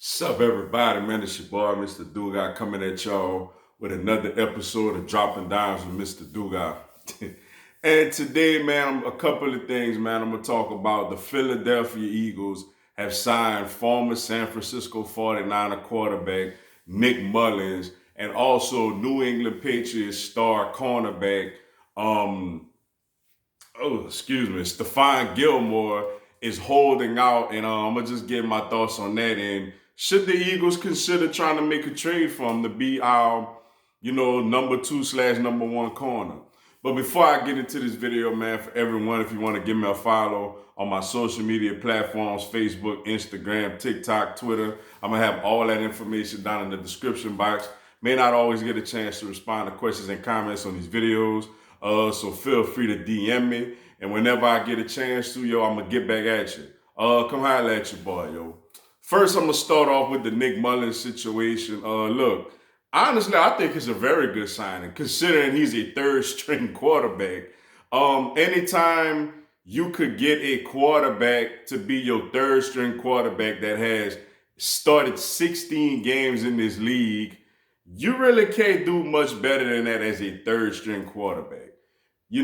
Sup, everybody, man? It's your boy, Mr. Dugai, coming at y'all with another episode of Dropping Dimes with Mr. Dugai. And today, man, a couple of things, man. I'm going to talk about the Philadelphia Eagles have signed former San Francisco 49er quarterback Nick Mullens and also New England Patriots star cornerback, Stephon Gilmore is holding out, and I'm gonna just get my thoughts on that. And should the Eagles consider trying to make a trade for him to be our, number two/number one corner? But before I get into this video, man, for everyone, if you want to give me a follow on my social media platforms, Facebook, Instagram, TikTok, Twitter, I'm gonna have all that information down in the description box. May not always get a chance to respond to questions and comments on these videos. So feel free to DM me. And whenever I get a chance to, I'm going to get back at you. Come holler at your boy, yo. First, I'm going to start off with the Nick Mullens situation. Look, honestly, I think it's a very good signing, considering he's a third-string quarterback. Anytime you could get a quarterback to be your third-string quarterback that has started 16 games in this league, you really can't do much better than that as a third-string quarterback. We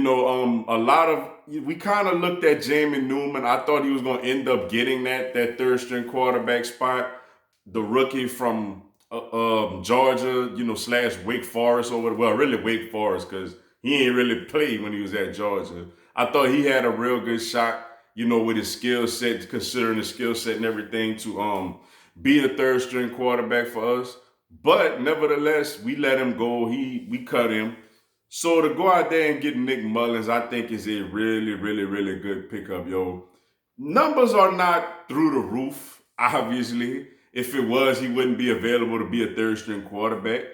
kind of looked at Jamie Newman. I thought he was going to end up getting that third-string quarterback spot. The rookie from Georgia, slash Wake Forest or well, really Wake Forest, because he ain't really played when he was at Georgia. I thought he had a real good shot, with his skill set, considering his skill set and everything, to be the third-string quarterback for us. But nevertheless, we let him go. We cut him. So to go out there and get Nick Mullens, I think is a really, really, really good pickup, yo. Numbers are not through the roof, obviously. If it was, he wouldn't be available to be a third-string quarterback.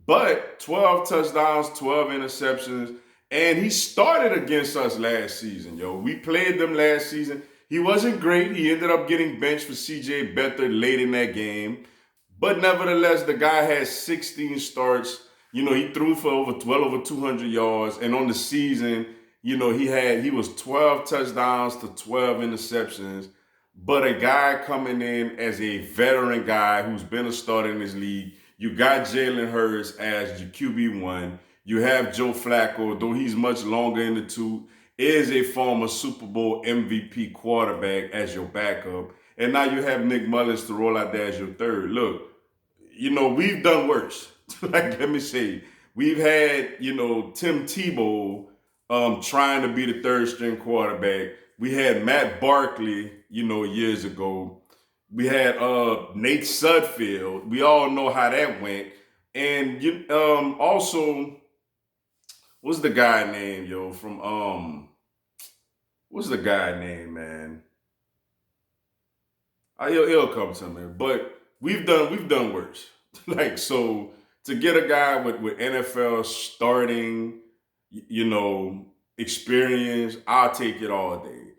But 12 touchdowns, 12 interceptions, and he started against us last season, yo. We played them last season. He wasn't great. He ended up getting benched for C.J. Beathard late in that game. But nevertheless, the guy had 16 starts. He threw for well over 200 yards. And on the season, he was 12 touchdowns to 12 interceptions. But a guy coming in as a veteran guy who's been a starter in this league, you got Jalen Hurts as your QB1. You have Joe Flacco, though he's much longer in the tooth, is a former Super Bowl MVP quarterback as your backup. And now you have Nick Mullens to roll out there as your third. Look, we've done worse. Let me say, we've had, Tim Tebow trying to be the third-string quarterback. We had Matt Barkley, years ago. We had Nate Sudfeld. We all know how that went. And also, what's the guy name, yo? What's the guy name, man? He'll come to me. But we've done worse. So to get a guy with NFL starting, experience, I'll take it all day.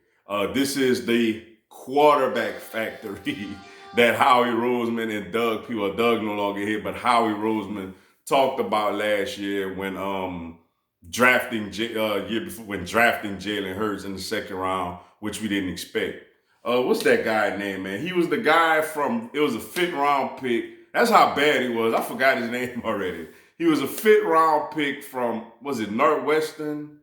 This is the quarterback factory that Howie Roseman and Doug no longer here, but Howie Roseman talked about last year when drafting Jalen Hurts in the second round, which we didn't expect. What's that guy name, man? He was the guy it was a 5th round pick. That's how bad he was. I forgot his name already. He was a 5th round pick from, was it Northwestern?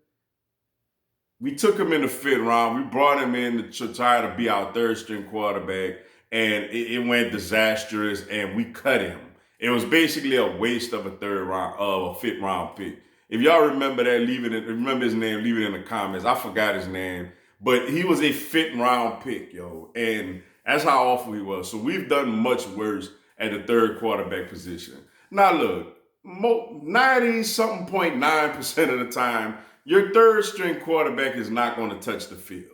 We took him in the 5th round. We brought him in to try to be our third-string quarterback, and it went disastrous, and we cut him. It was basically a waste of a 5th round pick. If y'all remember that, remember his name, leave it in the comments. I forgot his name. But he was a 5th round pick, yo. And that's how awful he was. So we've done much worse at the third quarterback position. Now look, 90-something.9% of the time, your third-string quarterback is not going to touch the field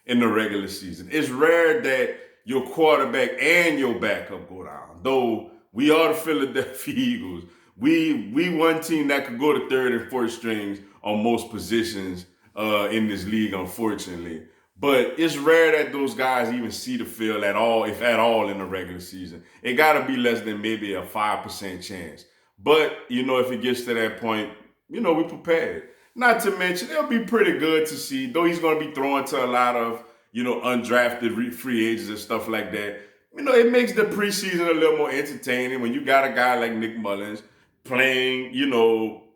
in the regular season. It's rare that your quarterback and your backup go down. Though we are the Philadelphia Eagles. We one team that could go to third and fourth strings on most positions in this league, unfortunately. But it's rare that those guys even see the field at all, if at all, in the regular season. It got to be less than maybe a 5% chance. But, if it gets to that point, we prepared. Not to mention, it'll be pretty good to see, though he's going to be throwing to a lot of, undrafted free agents and stuff like that. it makes the preseason a little more entertaining when you got a guy like Nick Mullens playing,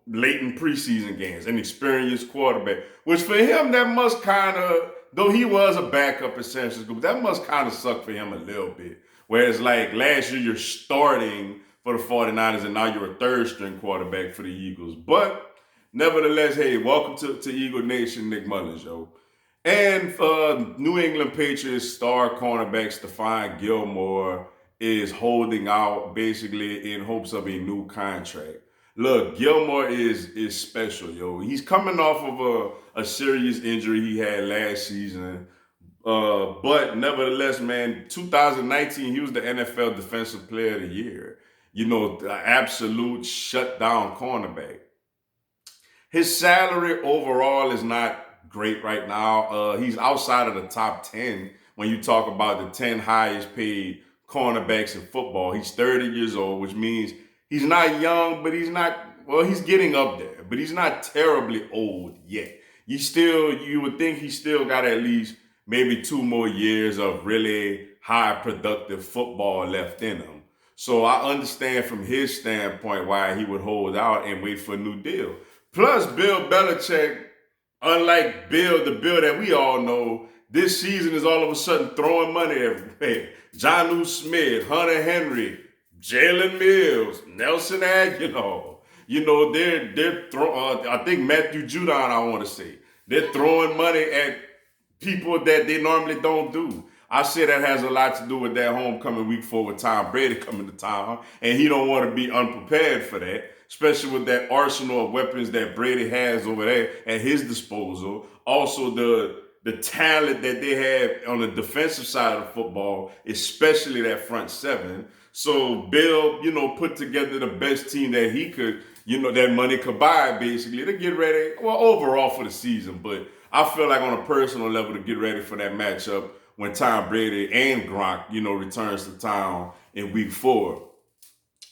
late in preseason games, an experienced quarterback. Which for him, that must kind of, though he was a backup at San Francisco, that must kind of suck for him a little bit. Whereas like last year, you're starting for the 49ers and now you're a third string quarterback for the Eagles. But nevertheless, hey, welcome to Eagle Nation, Nick Mullens, yo. And New England Patriots star cornerback Stephon Gilmore is holding out basically in hopes of a new contract. Look, Gilmore is special, yo. He's coming off of a serious injury he had last season. But nevertheless, man, 2019, he was the NFL Defensive Player of the Year. The absolute shutdown cornerback. His salary overall is not great right now. He's outside of the top 10 when you talk about the 10 highest paid cornerbacks in football. He's 30 years old, which means he's not young, but he's getting up there, but he's not terribly old yet. You would think he's still got at least maybe 2 more years of really high productive football left in him. So I understand from his standpoint why he would hold out and wait for a new deal. Plus, Bill Belichick, unlike the Bill that we all know, this season is all of a sudden throwing money everywhere. Jonnu Smith, Hunter Henry, Jalen Mills, Nelson Aguilar. They're throwing. I think Matthew Judon. I want to say they're throwing money at people that they normally don't do. I say that has a lot to do with that homecoming week 4 with Tom Brady coming to town, and he don't want to be unprepared for that, especially with that arsenal of weapons that Brady has over there at his disposal. Also, the talent that they have on the defensive side of football, especially that front seven. So Bill, put together the best team that he could, that money could buy, basically, to get ready, well, overall for the season. But I feel like on a personal level to get ready for that matchup when Tom Brady and Gronk, returns to town in week 4.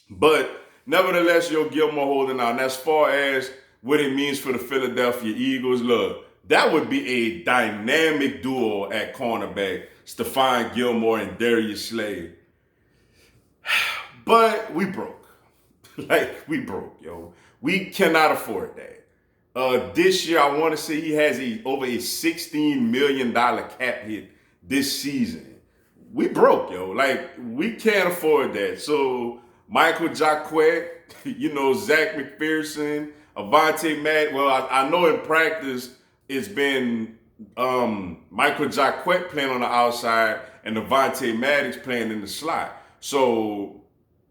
But nevertheless, Gilmore holding out. And as far as what it means for the Philadelphia Eagles, look, that would be a dynamic duo at cornerback, Stephon Gilmore and Darius Slay. But we broke. We broke, yo. We cannot afford that. This year, I want to say he has over a $16 million cap hit this season. We broke, yo. We can't afford that. So Michael Jacquet, Zach McPherson, Avonte Matt. Well, I know in practice it's been Michael Jacquet playing on the outside and Avonte Maddox playing in the slot. So,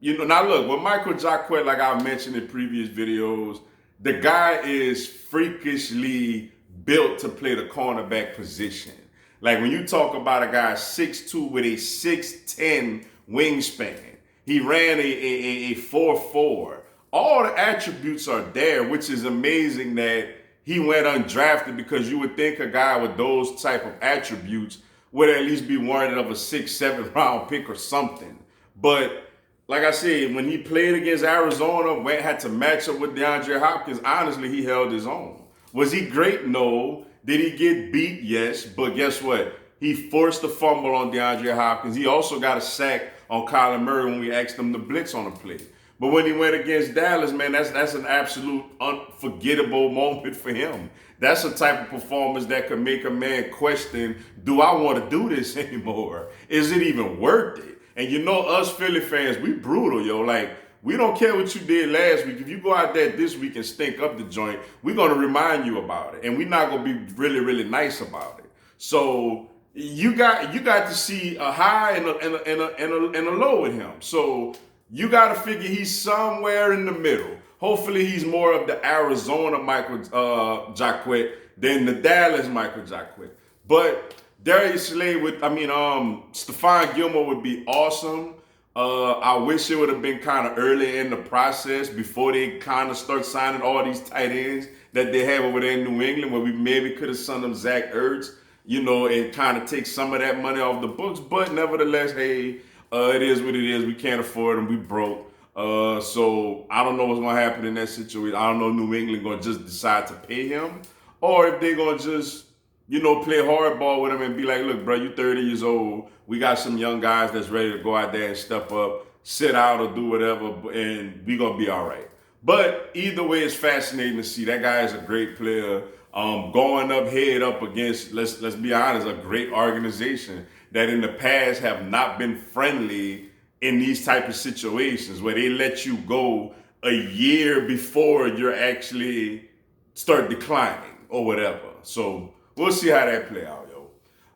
now look, with Michael Jacquet, like I mentioned in previous videos, the guy is freakishly built to play the cornerback position. Like when you talk about a guy 6'2" with a 6'10" wingspan, he ran a 4.4. All the attributes are there, which is amazing that he went undrafted, because you would think a guy with those type of attributes would at least be warranted of a 6-7 round pick or something. But like I said, when he played against Arizona, had to match up with DeAndre Hopkins, honestly, he held his own. Was he great? No. Did he get beat? Yes. But guess what? He forced a fumble on DeAndre Hopkins. He also got a sack on Kyler Murray when we asked him to blitz on a play. But when he went against Dallas, man, that's an absolute unforgettable moment for him. That's a type of performance that could make a man question, do I want to do this anymore? Is it even worth it? And us Philly fans, we brutal, yo. We don't care what you did last week. If you go out there this week and stink up the joint, we're going to remind you about it. And we're not going to be really, really nice about it. So you got to see a high and a low with him. So you got to figure he's somewhere in the middle. Hopefully he's more of the Arizona Michael Jacquet than the Dallas Michael Jacquet. But Darius Slay Stephon Gilmore would be awesome. I wish it would have been kind of early in the process before they kind of start signing all these tight ends that they have over there in New England, where we maybe could have sent them Zach Ertz, and kind of take some of that money off the books. But nevertheless, hey, it is what it is. We can't afford them. We broke. So I don't know what's going to happen in that situation. I don't know if New England going to just decide to pay him, or if they're going to just, play hardball with them and be like, look, bro, you 30 years old. We got some young guys that's ready to go out there and step up, sit out or do whatever, and we gonna be all right. But either way, it's fascinating to see. That guy is a great player. Going up head up against, let's be honest, a great organization that in the past have not been friendly in these type of situations where they let you go a year before you're actually start declining or whatever. So we'll see how that play out, yo.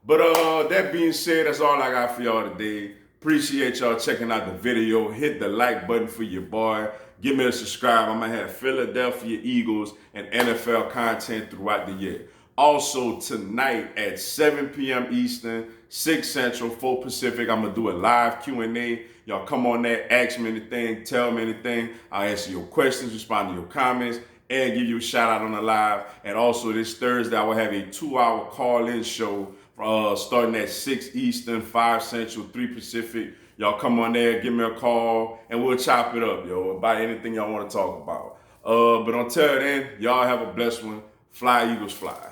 But that being said, that's all I got for y'all today. Appreciate y'all checking out the video. Hit the like button for your boy. Give me a subscribe. I'm going to have Philadelphia Eagles and NFL content throughout the year. Also, tonight at 7 p.m. Eastern, 6 Central, 4 Pacific, I'm going to do a live Q&A. Y'all come on there, ask me anything, tell me anything. I'll answer your questions, respond to your comments, and give you a shout out on the live. And also this Thursday, I will have a 2-hour call-in show starting at 6 Eastern, 5 Central, 3 Pacific. Y'all come on there, give me a call, and we'll chop it up, yo, about anything y'all want to talk about. But until then, y'all have a blessed one. Fly, Eagles, fly.